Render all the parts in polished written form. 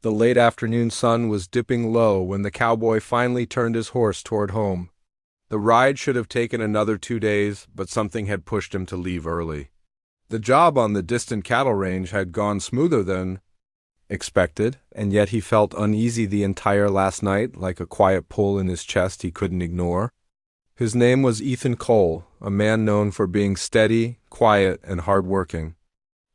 The late afternoon sun was dipping low when the cowboy finally turned his horse toward home. The ride should have taken another 2 days, but something had pushed him to leave early. The job on the distant cattle range had gone smoother than expected, and yet he felt uneasy the entire last night, like a quiet pull in his chest he couldn't ignore. His name was Ethan Cole, a man known for being steady, quiet, and hard-working.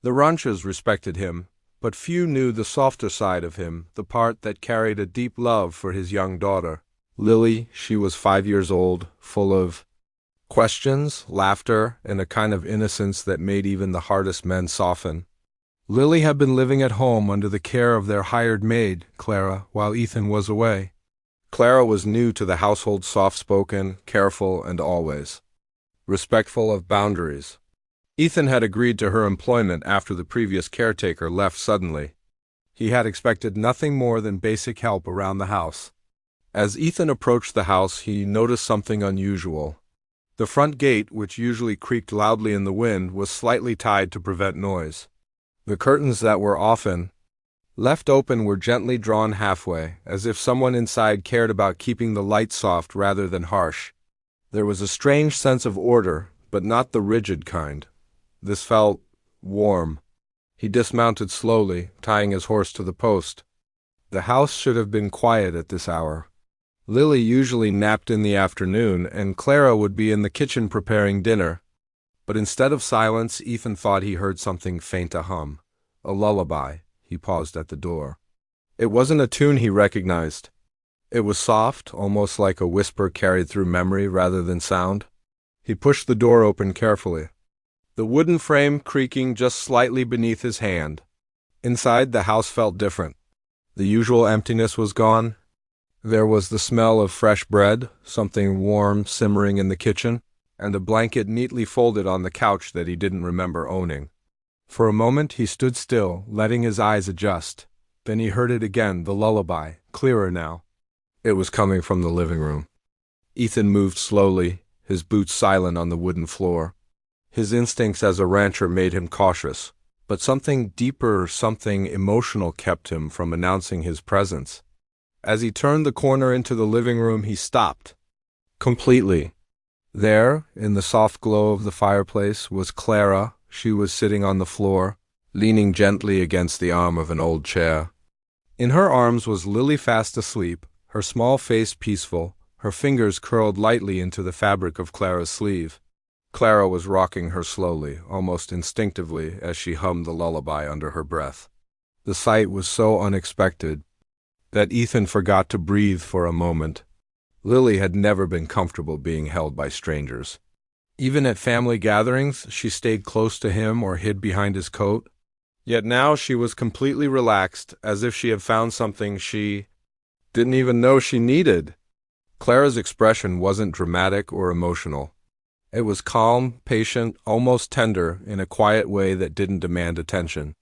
The ranchers respected him, but few knew the softer side of him, the part that carried a deep love for his young daughter. Lily, she was 5 years old, full of questions, laughter, and a kind of innocence that made even the hardest men soften. Lily had been living at home under the care of their hired maid, Clara, while Ethan was away. Clara was new to the household, soft-spoken, careful, and always respectful of boundaries. Ethan had agreed to her employment after the previous caretaker left suddenly. He had expected nothing more than basic help around the house. As Ethan approached the house, he noticed something unusual. The front gate, which usually creaked loudly in the wind, was slightly tied to prevent noise. The curtains that were often left open were gently drawn halfway, as if someone inside cared about keeping the light soft rather than harsh. There was a strange sense of order, but not the rigid kind. This felt warm. He dismounted slowly, tying his horse to the post. The house should have been quiet at this hour. Lily usually napped in the afternoon, and Clara would be in the kitchen preparing dinner. But instead of silence, Ethan thought he heard something faint a hum. A lullaby. He paused at the door. It wasn't a tune he recognized. It was soft, almost like a whisper carried through memory rather than sound. He pushed the door open carefully, the wooden frame creaking just slightly beneath his hand. Inside, the house felt different. The usual emptiness was gone. There was the smell of fresh bread, something warm simmering in the kitchen, and a blanket neatly folded on the couch that he didn't remember owning. For a moment he stood still, letting his eyes adjust. Then he heard it again, the lullaby, clearer now. It was coming from the living room. Ethan moved slowly, his boots silent on the wooden floor. His instincts as a rancher made him cautious, but something deeper, something emotional kept him from announcing his presence. As he turned the corner into the living room, he stopped. Completely. There, in the soft glow of the fireplace, was Clara. She was sitting on the floor, leaning gently against the arm of an old chair. In her arms was Lily, fast asleep, her small face peaceful, her fingers curled lightly into the fabric of Clara's sleeve. Clara was rocking her slowly, almost instinctively, as she hummed the lullaby under her breath. The sight was so unexpected that Ethan forgot to breathe for a moment. Lily had never been comfortable being held by strangers. Even at family gatherings, she stayed close to him or hid behind his coat. Yet now she was completely relaxed, as if she had found something she didn't even know she needed. Clara's expression wasn't dramatic or emotional. It was calm, patient, almost tender, in a quiet way that didn't demand attention.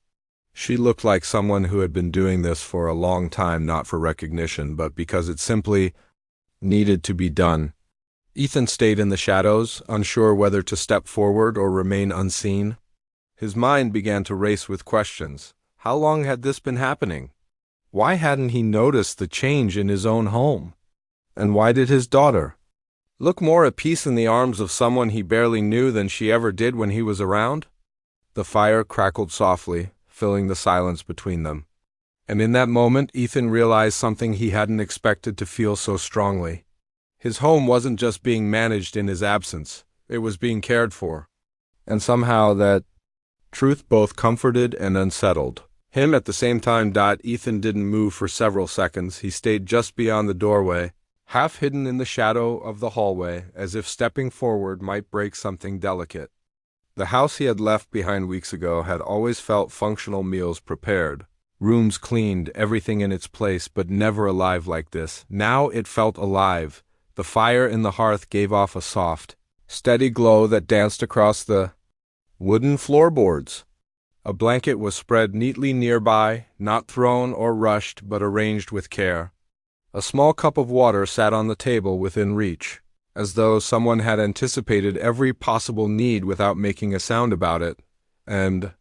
She looked like someone who had been doing this for a long time, not for recognition, but because it simply needed to be done. Ethan stayed in the shadows, unsure whether to step forward or remain unseen. His mind began to race with questions. How long had this been happening? Why hadn't he noticed the change in his own home? And why did his daughter look more at peace in the arms of someone he barely knew than she ever did when he was around? The fire crackled softly, filling the silence between them. And in that moment, Ethan realized something he hadn't expected to feel so strongly. His home wasn't just being managed in his absence, it was being cared for. And somehow that truth both comforted and unsettled him at the same time. Ethan didn't move for several seconds. He stayed just beyond the doorway, half hidden in the shadow of the hallway, as if stepping forward might break something delicate. The house he had left behind weeks ago had always felt functional, meals prepared, rooms cleaned, everything in its place, but never alive like this. Now it felt alive. The fire in the hearth gave off a soft, steady glow that danced across the wooden floorboards. A blanket was spread neatly nearby, not thrown or rushed, but arranged with care. A small cup of water sat on the table within reach, as though someone had anticipated every possible need without making a sound about it. And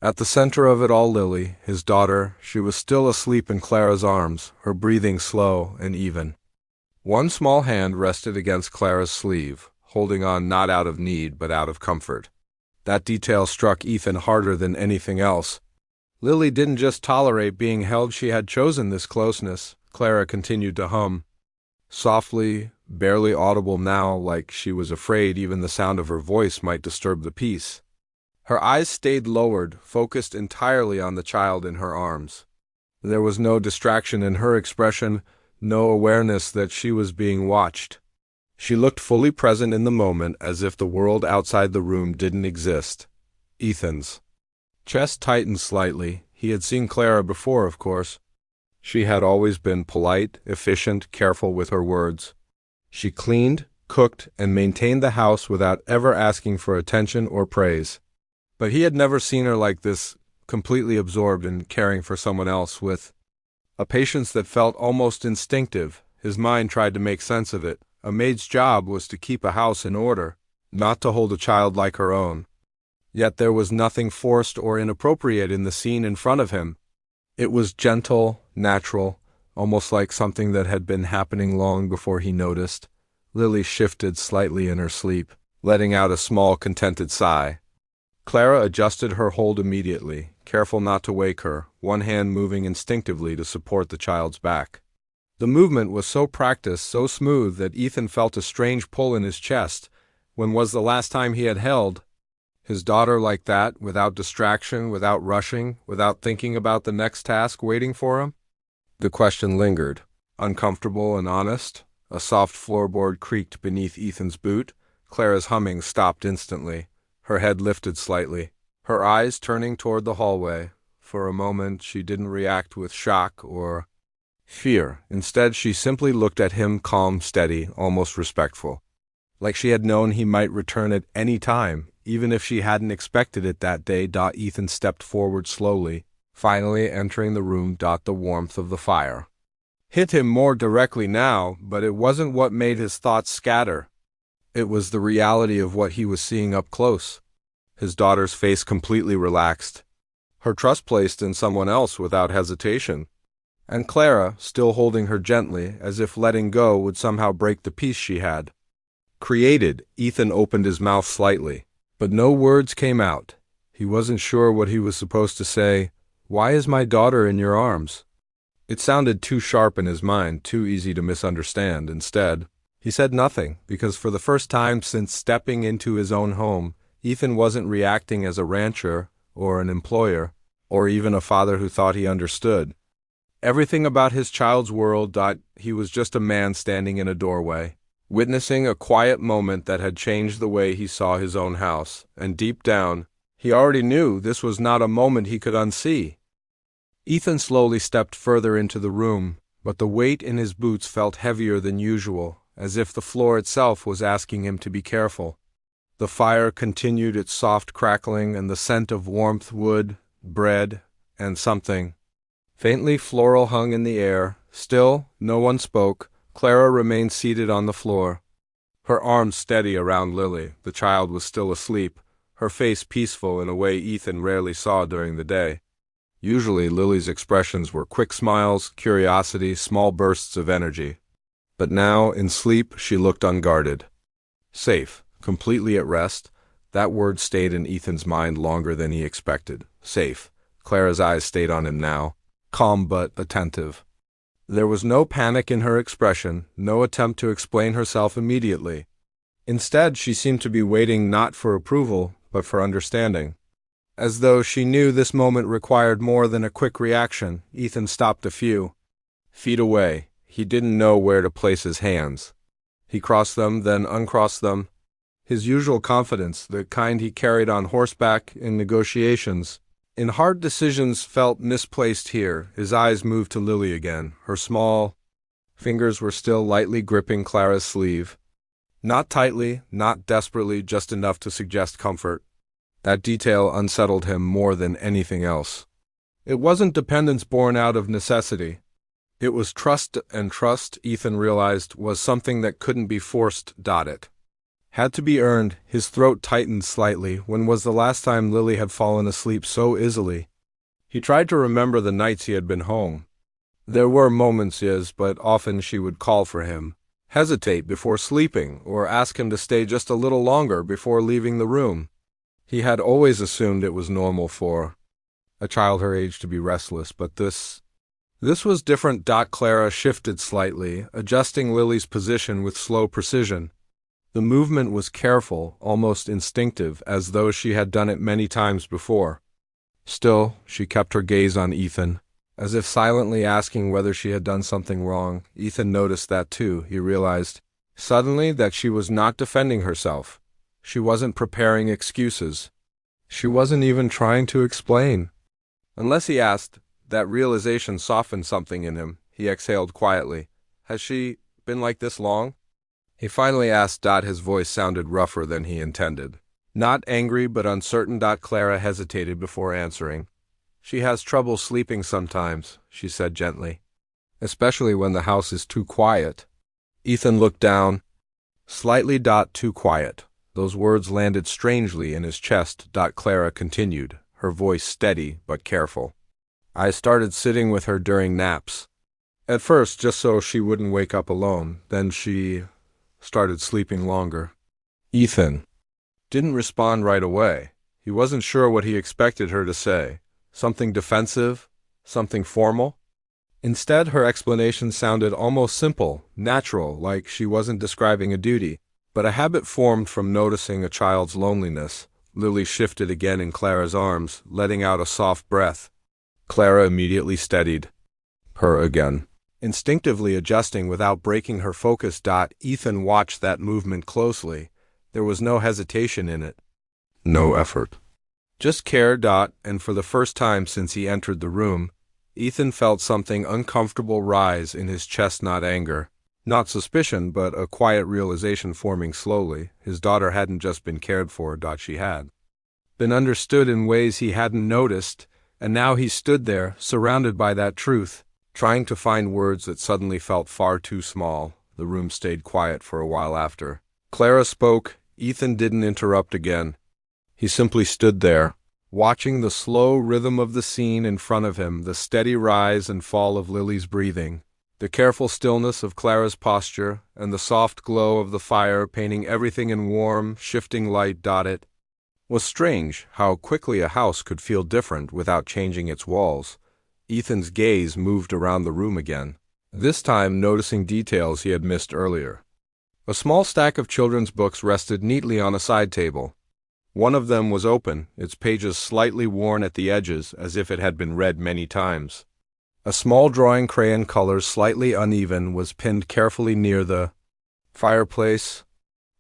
At the center of it all, Lily, his daughter, she was still asleep in Clara's arms, her breathing slow and even. One small hand rested against Clara's sleeve, holding on not out of need but out of comfort. That detail struck Ethan harder than anything else. Lily didn't just tolerate being held, she had chosen this closeness. Clara continued to hum, softly, barely audible now, like she was afraid even the sound of her voice might disturb the peace. Her eyes stayed lowered, focused entirely on the child in her arms. There was no distraction in her expression, no awareness that she was being watched. She looked fully present in the moment, as if the world outside the room didn't exist. Ethan's chest tightened slightly. He had seen Clara before, of course. She had always been polite, efficient, careful with her words. She cleaned, cooked, and maintained the house without ever asking for attention or praise. But he had never seen her like this, completely absorbed in caring for someone else, with a patience that felt almost instinctive. His mind tried to make sense of it. A maid's job was to keep a house in order, not to hold a child like her own. Yet there was nothing forced or inappropriate in the scene in front of him. It was gentle, natural, almost like something that had been happening long before he noticed. Lily shifted slightly in her sleep, letting out a small, contented sigh. Clara adjusted her hold immediately, careful not to wake her, one hand moving instinctively to support the child's back. The movement was so practiced, so smooth, that Ethan felt a strange pull in his chest. When was the last time he had held his daughter like that, without distraction, without rushing, without thinking about the next task waiting for him? The question lingered, uncomfortable and honest. A soft floorboard creaked beneath Ethan's boot. Clara's humming stopped instantly. Her head lifted slightly, her eyes turning toward the hallway. For a moment she didn't react with shock or fear. Instead, she simply looked at him, calm, steady, almost respectful. Like she had known he might return at any time, even if she hadn't expected it that day. Ethan stepped forward slowly, finally entering the room. The warmth of the fire hit him more directly now, but it wasn't what made his thoughts scatter. It was the reality of what he was seeing up close. His daughter's face completely relaxed, her trust placed in someone else without hesitation. And Clara, still holding her gently, as if letting go would somehow break the peace she had created. Ethan opened his mouth slightly, but no words came out. He wasn't sure what he was supposed to say. "Why is my daughter in your arms?" It sounded too sharp in his mind, too easy to misunderstand. Instead, he said nothing, because for the first time since stepping into his own home, Ethan wasn't reacting as a rancher or an employer, or even a father who thought he understood everything about his child's world. He was just a man standing in a doorway, witnessing a quiet moment that had changed the way he saw his own house, and deep down, he already knew this was not a moment he could unsee. Ethan slowly stepped further into the room, but the weight in his boots felt heavier than usual, as if the floor itself was asking him to be careful. The fire continued its soft crackling, and the scent of warmth, wood, bread, and something faintly floral hung in the air. Still, no one spoke. Clara remained seated on the floor, her arms steady around Lily. The child was still asleep, her face peaceful in a way Ethan rarely saw during the day. Usually Lily's expressions were quick smiles, curiosity, small bursts of energy. But now, in sleep, she looked unguarded. Safe, completely at rest. That word stayed in Ethan's mind longer than he expected. Safe. Clara's eyes stayed on him now, calm but attentive. There was no panic in her expression, no attempt to explain herself immediately. Instead, she seemed to be waiting not for approval, but for understanding. As though she knew this moment required more than a quick reaction, Ethan stopped a few feet away. He didn't know where to place his hands. He crossed them, then uncrossed them. His usual confidence, the kind he carried on horseback in negotiations, in hard decisions, felt misplaced here. His eyes moved to Lily again. Her small fingers were still lightly gripping Clara's sleeve. Not tightly, not desperately, just enough to suggest comfort. That detail unsettled him more than anything else. It wasn't dependence born out of necessity. It was trust, and trust, Ethan realized, was something that couldn't be forced. It Had to be earned. His throat tightened slightly. When was the last time Lily had fallen asleep so easily? He tried to remember the nights he had been home. There were moments, yes, but often she would call for him, hesitate before sleeping, or ask him to stay just a little longer before leaving the room. He had always assumed it was normal for a child her age to be restless, but this was different. Clara shifted slightly, adjusting Lily's position with slow precision. The movement was careful, almost instinctive, as though she had done it many times before. Still, she kept her gaze on Ethan, as if silently asking whether she had done something wrong. Ethan noticed that too. He realized suddenly that she was not defending herself. She wasn't preparing excuses. She wasn't even trying to explain. Unless he asked, that realization softened something in him. He exhaled quietly. Has she been like this long? He finally asked. His voice sounded rougher than he intended. Not angry, but uncertain. Clara hesitated before answering. She has trouble sleeping sometimes, she said gently. Especially when the house is too quiet. Ethan looked down. Slightly. Too quiet. Those words landed strangely in his chest. Clara continued, her voice steady but careful. I started sitting with her during naps. At first, just so she wouldn't wake up alone. Then she started sleeping longer. Ethan didn't respond right away. He wasn't sure what he expected her to say. Something defensive? Something formal? Instead, her explanation sounded almost simple, natural, like she wasn't describing a duty, but a habit formed from noticing a child's loneliness. Lily shifted again in Clara's arms, letting out a soft breath. Clara immediately steadied her again, instinctively adjusting without breaking her focus. Ethan watched that movement closely. There was no hesitation in it. No effort. Just care. And for the first time since he entered the room, Ethan felt something uncomfortable rise in his chest. Not anger, not suspicion, but a quiet realization forming slowly. His daughter hadn't just been cared for. She had been understood in ways he hadn't noticed, and now he stood there, surrounded by that truth, trying to find words that suddenly felt far too small. The room stayed quiet for a while after Clara spoke. Ethan didn't interrupt again. He simply stood there, watching the slow rhythm of the scene in front of him, the steady rise and fall of Lily's breathing, the careful stillness of Clara's posture, and the soft glow of the fire painting everything in warm, shifting light. It was strange how quickly a house could feel different without changing its walls. Ethan's gaze moved around the room again, this time noticing details he had missed earlier. A small stack of children's books rested neatly on a side table. One of them was open, its pages slightly worn at the edges as if it had been read many times. A small drawing crayon, colors slightly uneven, was pinned carefully near the fireplace.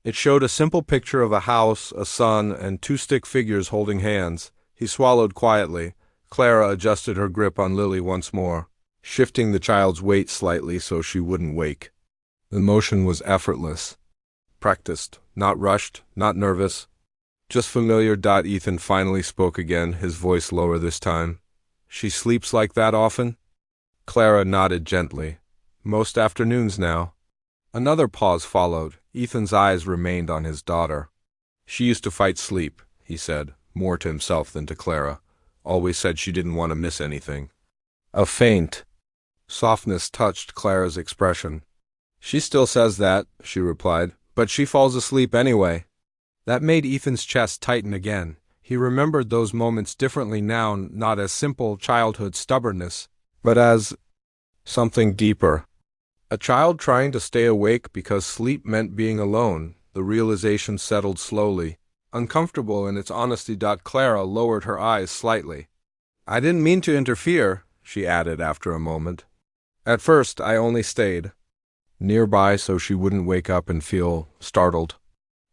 It showed a simple picture of a house, a sun, and two stick figures holding hands. He swallowed quietly. Clara adjusted her grip on Lily once more, shifting the child's weight slightly so she wouldn't wake. The motion was effortless, practiced, not rushed, not nervous, just familiar. Ethan finally spoke again, his voice lower this time. She sleeps like that often? Clara nodded gently. Most afternoons now. Another pause followed. Ethan's eyes remained on his daughter. She used to fight sleep, he said, more to himself than to Clara. Always said she didn't want to miss anything. A faint softness touched Clara's expression. She still says that, she replied, but she falls asleep anyway. That made Ethan's chest tighten again. He remembered those moments differently now, not as simple childhood stubbornness, but as something deeper. A child trying to stay awake because sleep meant being alone. The realization settled slowly, uncomfortable in its honesty. Clara lowered her eyes slightly. I didn't mean to interfere, she added after a moment. At first, I only stayed nearby so she wouldn't wake up and feel startled.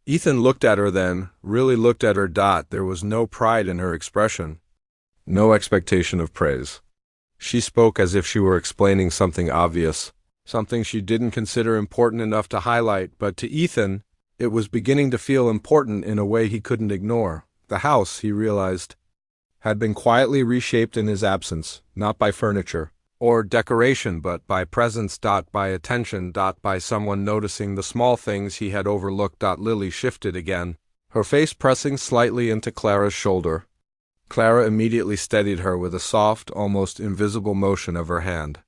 Ethan looked at her then, really looked at her. There was no pride in her expression, no expectation of praise. She spoke as if she were explaining something obvious, something she didn't consider important enough to highlight, but to Ethan, it was beginning to feel important in a way he couldn't ignore. The house, he realized, had been quietly reshaped in his absence, not by furniture, or decoration, but by presence. By attention. By someone noticing the small things he had overlooked. Lily shifted again, her face pressing slightly into Clara's shoulder. Clara immediately steadied her with a soft, almost invisible motion of her hand.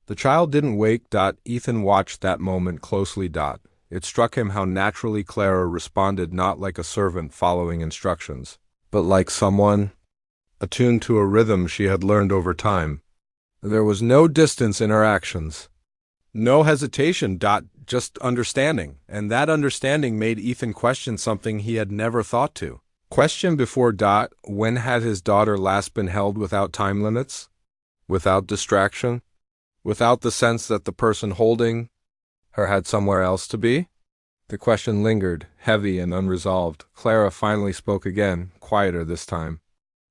The child didn't wake. Ethan watched that moment closely. It struck him how naturally Clara responded, not like a servant following instructions, but like someone attuned to a rhythm she had learned over time. There was no distance in her actions, no hesitation. Just understanding, and that understanding made Ethan question something he had never thought to question before. When had his daughter last been held without time limits, without distraction, without the sense that the person holding her had somewhere else to be? The question lingered, heavy and unresolved. Clara finally spoke again, quieter this time.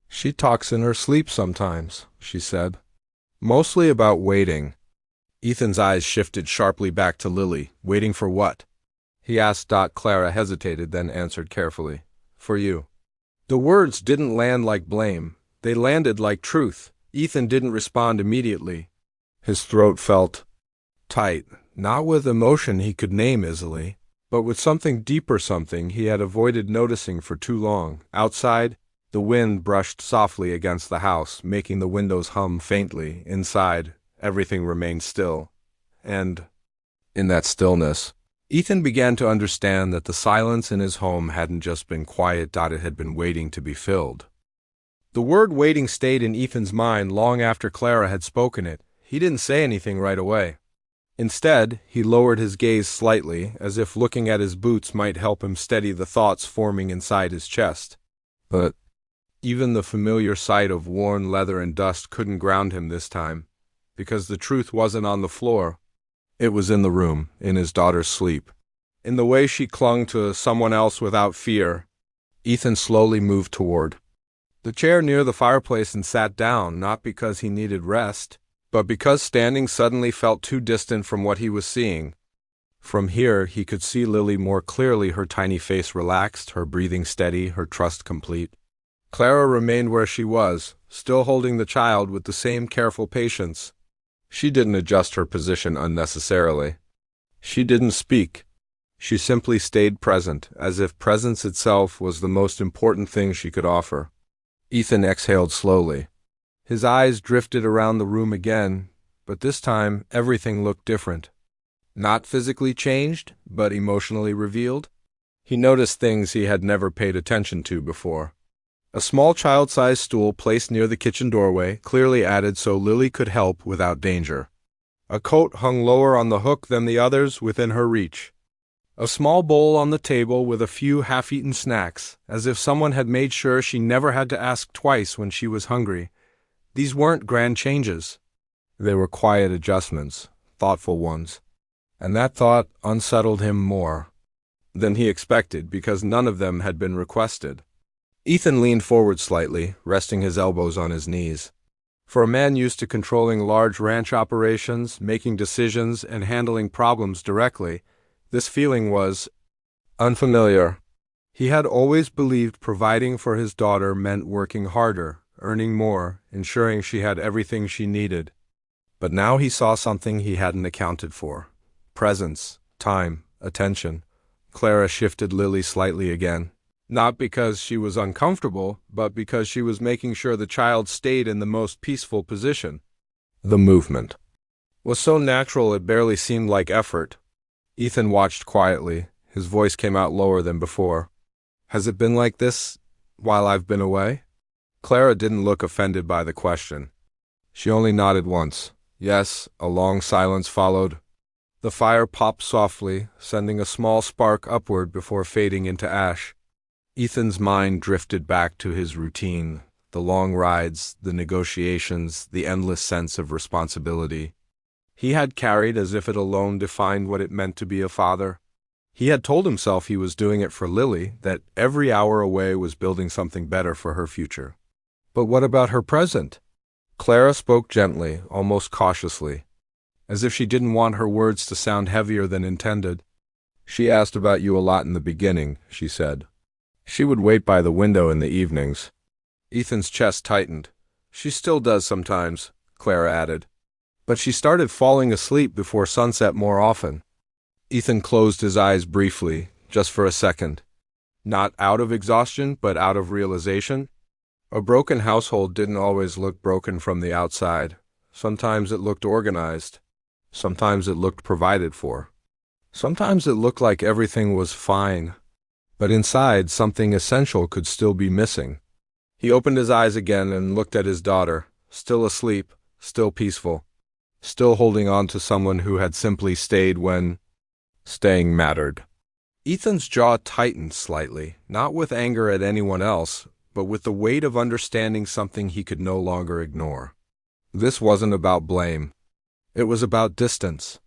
"She talks in her sleep sometimes," she said. "Mostly about waiting." Ethan's eyes shifted sharply back to Lily. "Waiting for what?" he asked. Clara hesitated, then answered carefully. "For you." The words didn't land like blame. They landed like truth. Ethan didn't respond immediately. His throat felt tight, not with emotion he could name easily, but with something deeper, something he had avoided noticing for too long. Outside, the wind brushed softly against the house, making the windows hum faintly. Inside, everything remained still. And in that stillness, Ethan began to understand that the silence in his home hadn't just been quiet. It had been waiting to be filled. The word waiting stayed in Ethan's mind long after Clara had spoken it. He didn't say anything right away. Instead, he lowered his gaze slightly, as if looking at his boots might help him steady the thoughts forming inside his chest. But even the familiar sight of worn leather and dust couldn't ground him this time, because the truth wasn't on the floor. It was in the room, in his daughter's sleep, in the way she clung to someone else without fear. Ethan slowly moved toward the chair near the fireplace and sat down, not because he needed rest, but because standing suddenly felt too distant from what he was seeing. From here, he could see Lily more clearly, her tiny face relaxed, her breathing steady, her trust complete. Clara remained where she was, still holding the child with the same careful patience. She didn't adjust her position unnecessarily. She didn't speak. She simply stayed present, as if presence itself was the most important thing she could offer. Ethan exhaled slowly. His eyes drifted around the room again, but this time everything looked different. Not physically changed, but emotionally revealed. He noticed things he had never paid attention to before. A small child-sized stool placed near the kitchen doorway, clearly added so Lily could help without danger. A coat hung lower on the hook than the others within her reach. A small bowl on the table with a few half-eaten snacks, as if someone had made sure she never had to ask twice when she was hungry. These weren't grand changes. They were quiet adjustments, thoughtful ones. And that thought unsettled him more than he expected, because none of them had been requested. Ethan leaned forward slightly, resting his elbows on his knees. For a man used to controlling large ranch operations, making decisions, and handling problems directly, this feeling was unfamiliar. He had always believed providing for his daughter meant working harder, earning more, ensuring she had everything she needed. But now he saw something he hadn't accounted for. Presence, time, attention. Clara shifted Lily slightly again. Not because she was uncomfortable, but because she was making sure the child stayed in the most peaceful position. The movement was so natural it barely seemed like effort. Ethan watched quietly. His voice came out lower than before. "Has it been like this while I've been away?" Clara didn't look offended by the question. She only nodded once. Yes. A long silence followed. The fire popped softly, sending a small spark upward before fading into ash. Ethan's mind drifted back to his routine, the long rides, the negotiations, the endless sense of responsibility he had carried as if it alone defined what it meant to be a father. He had told himself he was doing it for Lily, that every hour away was building something better for her future. But what about her present? Clara spoke gently, almost cautiously, as if she didn't want her words to sound heavier than intended. "She asked about you a lot in the beginning," she said. "She would wait by the window in the evenings." Ethan's chest tightened. "She still does sometimes," Clara added. But she started falling asleep before sunset more often. Ethan closed his eyes briefly, just for a second. Not out of exhaustion, but out of realization. A broken household didn't always look broken from the outside. Sometimes it looked organized. Sometimes it looked provided for. Sometimes it looked like everything was fine. But inside, something essential could still be missing. He opened his eyes again and looked at his daughter, still asleep, still peaceful, still holding on to someone who had simply stayed when staying mattered. Ethan's jaw tightened slightly, not with anger at anyone else, but with the weight of understanding something he could no longer ignore. This wasn't about blame. It was about distance,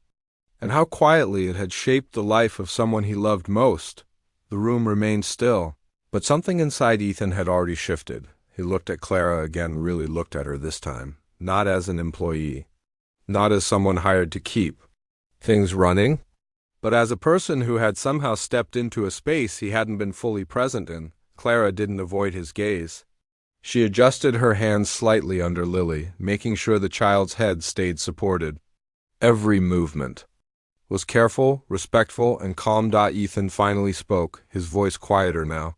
and how quietly it had shaped the life of someone he loved most. The room remained still, but something inside Ethan had already shifted. He looked at Clara again, really looked at her this time, not as an employee, not as someone hired to keep things running, but as a person who had somehow stepped into a space he hadn't been fully present in. Clara didn't avoid his gaze. She adjusted her hands slightly under Lily, making sure the child's head stayed supported. Every movement was careful, respectful, and calm. Ethan finally spoke, his voice quieter now.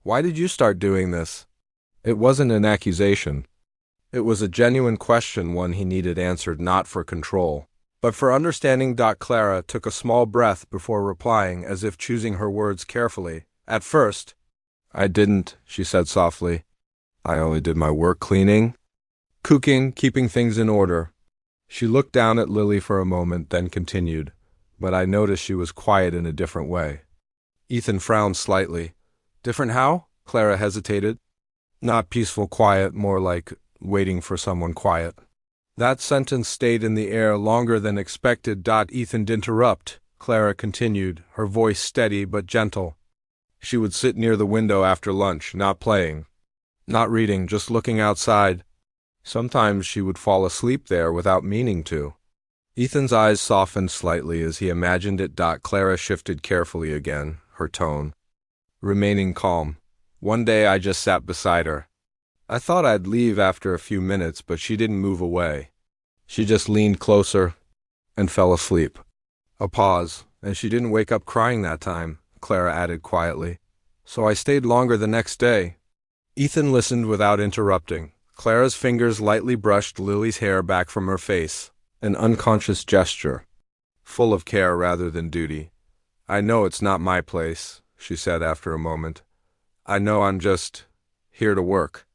"Why did you start doing this?" It wasn't an accusation. It was a genuine question, one he needed answered, not for control, but for understanding. Clara took a small breath before replying, as if choosing her words carefully. "At first, I didn't," she said softly. "I only did my work cleaning, cooking, keeping things in order." She looked down at Lily for a moment, then continued, "But I noticed she was quiet in a different way." Ethan frowned slightly. "Different how?" Clara hesitated. "Not peaceful quiet, more like waiting for someone quiet." That sentence stayed in the air longer than expected. Ethan didn't interrupt. Clara continued, her voice steady but gentle. She would sit near the window after lunch, not playing, not reading, just looking outside. Sometimes she would fall asleep there without meaning to. Ethan's eyes softened slightly as he imagined it. Clara shifted carefully again, her tone remaining calm. "One day I just sat beside her. I thought I'd leave after a few minutes, but she didn't move away. She just leaned closer and fell asleep." A pause, "And she didn't wake up crying that time," Clara added quietly. "So I stayed longer the next day." Ethan listened without interrupting. Clara's fingers lightly brushed Lily's hair back from her face, an unconscious gesture, full of care rather than duty. "I know it's not my place," she said after a moment. "I know I'm just here to work.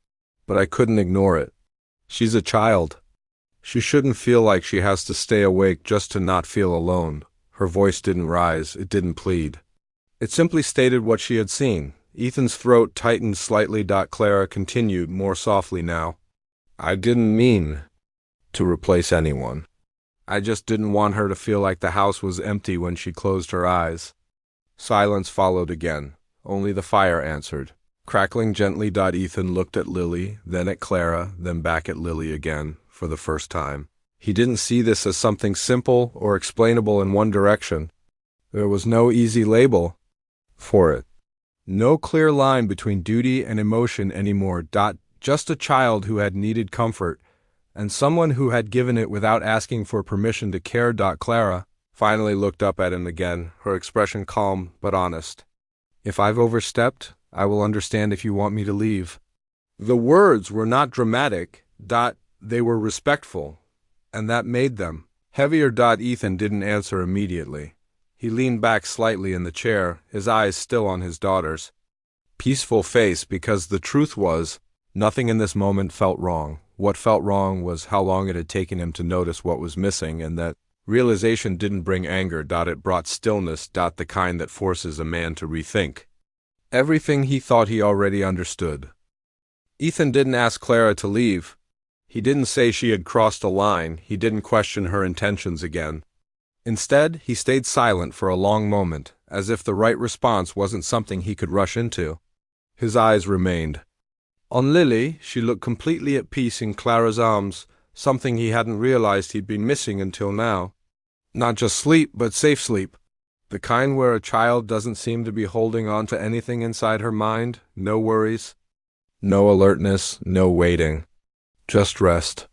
But I couldn't ignore it. She's a child. She shouldn't feel like she has to stay awake just to not feel alone." Her voice didn't rise, it didn't plead. It simply stated what she had seen. Ethan's throat tightened slightly. Clara continued, more softly now. "I didn't mean to replace anyone. I just didn't want her to feel like the house was empty when she closed her eyes." Silence followed again. Only the fire answered, crackling gently. Ethan looked at Lily, then at Clara, then back at Lily again, for the first time. He didn't see this as something simple or explainable in one direction. There was no easy label for it. No clear line between duty and emotion anymore. Just a child who had needed comfort, and someone who had given it without asking for permission to care. Clara finally looked up at him again, her expression calm but honest. "If I've overstepped, I will understand if you want me to leave." The words were not dramatic. They were respectful, and that made them heavier. Ethan didn't answer immediately. He leaned back slightly in the chair, his eyes still on his daughter's peaceful face, because the truth was, nothing in this moment felt wrong. What felt wrong was how long it had taken him to notice what was missing, and that realization didn't bring anger. It brought stillness. The kind that forces a man to rethink everything he thought he already understood. Ethan didn't ask Clara to leave. He didn't say she had crossed a line. He didn't question her intentions again. Instead, he stayed silent for a long moment, as if the right response wasn't something he could rush into. His eyes remained on Lily. She looked completely at peace in Clara's arms, something he hadn't realized he'd been missing until now. Not just sleep, but safe sleep. The kind where a child doesn't seem to be holding on to anything inside her mind. No worries, no alertness, no waiting. Just rest.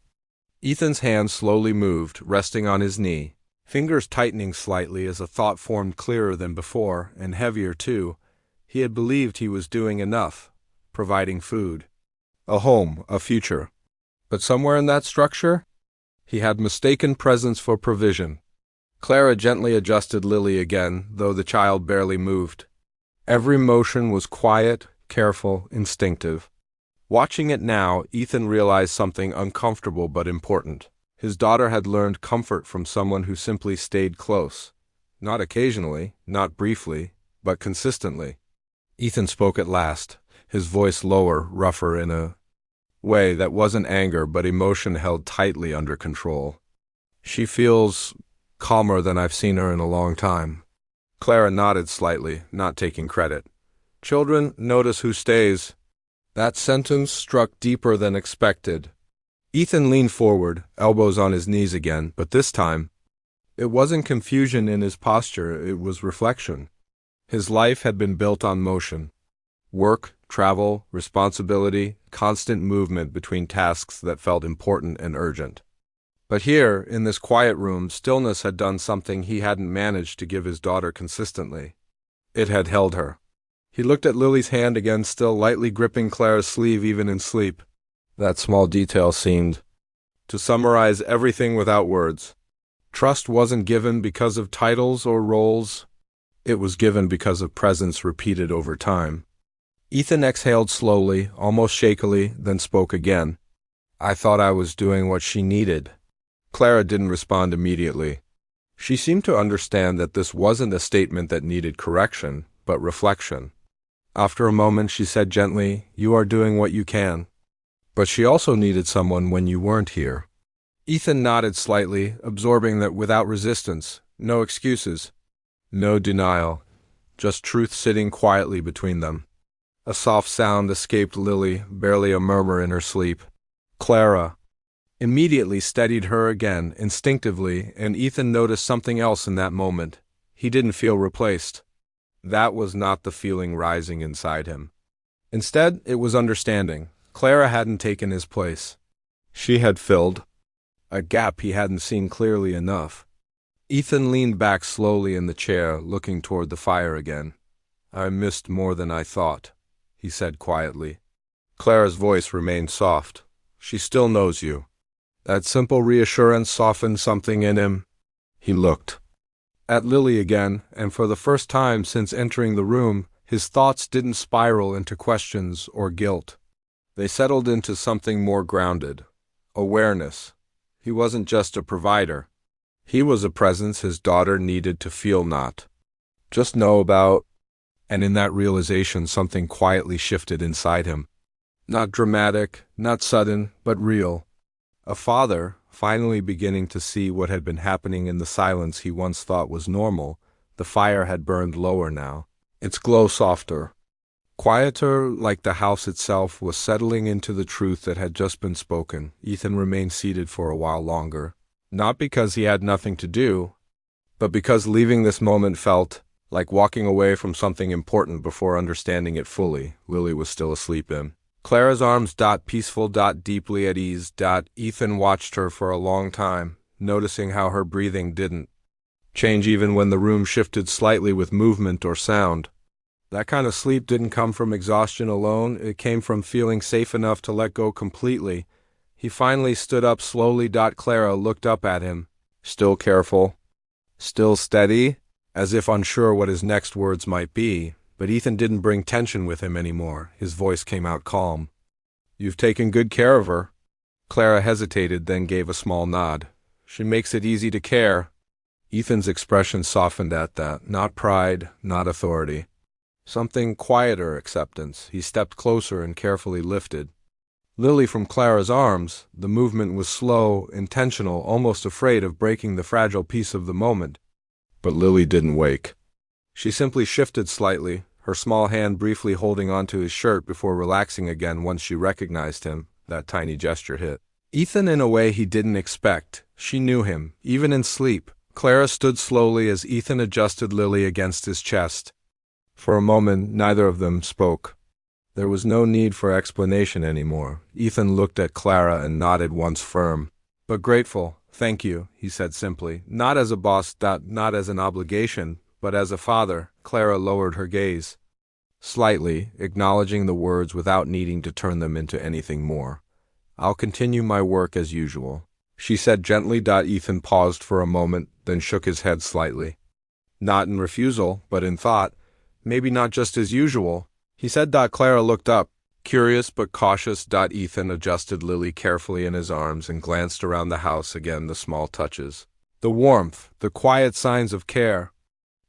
Ethan's hand slowly moved, resting on his knee, fingers tightening slightly as a thought formed clearer than before, and heavier too. He had believed he was doing enough, providing food, a home, a future. But somewhere in that structure, he had mistaken presence for provision. Clara gently adjusted Lily again, though the child barely moved. Every motion was quiet, careful, instinctive. Watching it now, Ethan realized something uncomfortable but important. His daughter had learned comfort from someone who simply stayed close. Not occasionally, not briefly, but consistently. Ethan spoke at last, his voice lower, rougher in a way that wasn't anger but emotion held tightly under control. She feels calmer than I've seen her in a long time. Clara nodded slightly, not taking credit. Children, notice who stays. That sentence struck deeper than expected. Ethan leaned forward, elbows on his knees again, but this time, it wasn't confusion in his posture, it was reflection. His life had been built on motion. Work, travel, responsibility, constant movement between tasks that felt important and urgent. But here, in this quiet room, stillness had done something he hadn't managed to give his daughter consistently. It had held her. He looked at Lily's hand again, still lightly gripping Clara's sleeve even in sleep. That small detail seemed to summarize everything without words. Trust wasn't given because of titles or roles. It was given because of presence repeated over time. Ethan exhaled slowly, almost shakily, then spoke again. I thought I was doing what she needed. Clara didn't respond immediately. She seemed to understand that this wasn't a statement that needed correction, but reflection. After a moment, she said gently, You are doing what you can. But she also needed someone when you weren't here. Ethan nodded slightly, absorbing that without resistance, no excuses, no denial, just truth sitting quietly between them. A soft sound escaped Lily, barely a murmur in her sleep. Clara immediately steadied her again, instinctively, and Ethan noticed something else in that moment. He didn't feel replaced. That was not the feeling rising inside him. Instead, it was understanding. Clara hadn't taken his place. She had filled a gap he hadn't seen clearly enough. Ethan leaned back slowly in the chair, looking toward the fire again. I missed more than I thought, he said quietly. Clara's voice remained soft. She still knows you. That simple reassurance softened something in him. He looked at Lily again, and for the first time since entering the room, his thoughts didn't spiral into questions or guilt. They settled into something more grounded. Awareness. He wasn't just a provider. He was a presence his daughter needed to feel, not just know about. And in that realization, something quietly shifted inside him. Not dramatic, not sudden, but real. A father, finally beginning to see what had been happening in the silence he once thought was normal. The fire had burned lower now, its glow softer. Quieter, like the house itself, was settling into the truth that had just been spoken. Ethan remained seated for a while longer, not because he had nothing to do, but because leaving this moment felt like walking away from something important before understanding it fully. Lily was still asleep in Clara's arms. Peaceful, deeply at ease. Ethan watched her for a long time, noticing how her breathing didn't change even when the room shifted slightly with movement or sound. That kind of sleep didn't come from exhaustion alone, it came from feeling safe enough to let go completely. He finally stood up slowly. Clara looked up at him, still careful, still steady, as if unsure what his next words might be. But Ethan didn't bring tension with him anymore. His voice came out calm. You've taken good care of her. Clara hesitated, then gave a small nod. She makes it easy to care. Ethan's expression softened at that. Not pride, not authority. Something quieter, acceptance. He stepped closer and carefully lifted Lily from Clara's arms. The movement was slow, intentional, almost afraid of breaking the fragile peace of the moment. But Lily didn't wake. She simply shifted slightly, her small hand briefly holding onto his shirt before relaxing again once she recognized him. That tiny gesture hit Ethan in a way he didn't expect. She knew him, even in sleep. Clara stood slowly as Ethan adjusted Lily against his chest. For a moment, neither of them spoke. There was no need for explanation anymore. Ethan looked at Clara and nodded once firm. But grateful, thank you, he said simply. Not as a boss, not as an obligation, but as a father. Clara lowered her gaze slightly, acknowledging the words without needing to turn them into anything more. I'll continue my work as usual, she said gently. Ethan paused for a moment, then shook his head slightly. Not in refusal, but in thought. Maybe not just as usual, he said. Clara looked up, curious but cautious. Ethan adjusted Lily carefully in his arms and glanced around the house again, the small touches, the warmth, the quiet signs of care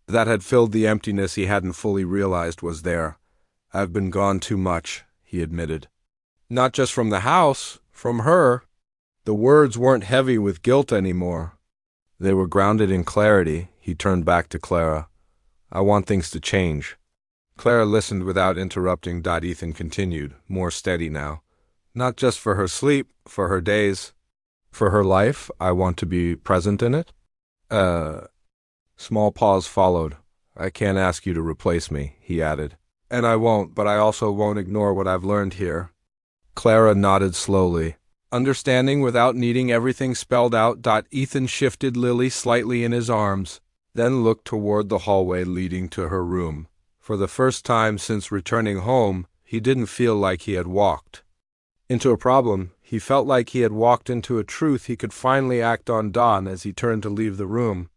that had filled the emptiness he hadn't fully realized was there. I've been gone too much, he admitted. Not just from the house, from her. The words weren't heavy with guilt anymore. They were grounded in clarity. He turned back to Clara. I want things to change. Clara listened without interrupting. Ethan continued, more steady now. Not just for her sleep, for her days, for her life. I want to be present in it. Small pause followed. I can't ask you to replace me, he added. And I won't, but I also won't ignore what I've learned here. Clara nodded slowly, understanding without needing everything spelled out. Ethan shifted Lily slightly in his arms, then looked toward the hallway leading to her room. For the first time since returning home, he didn't feel like he had walked into a problem. He felt like he had walked into a truth he could finally act on. As he turned to leave the room,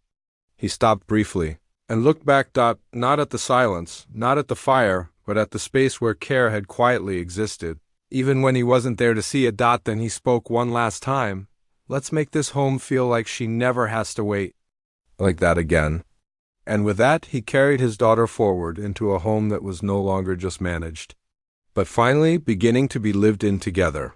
he stopped briefly and looked back. Not at the silence, not at the fire, but at the space where care had quietly existed, even when he wasn't there to see it. Then he spoke one last time. Let's make this home feel like she never has to wait like that again. And with that, he carried his daughter forward into a home that was no longer just managed, but finally beginning to be lived in together.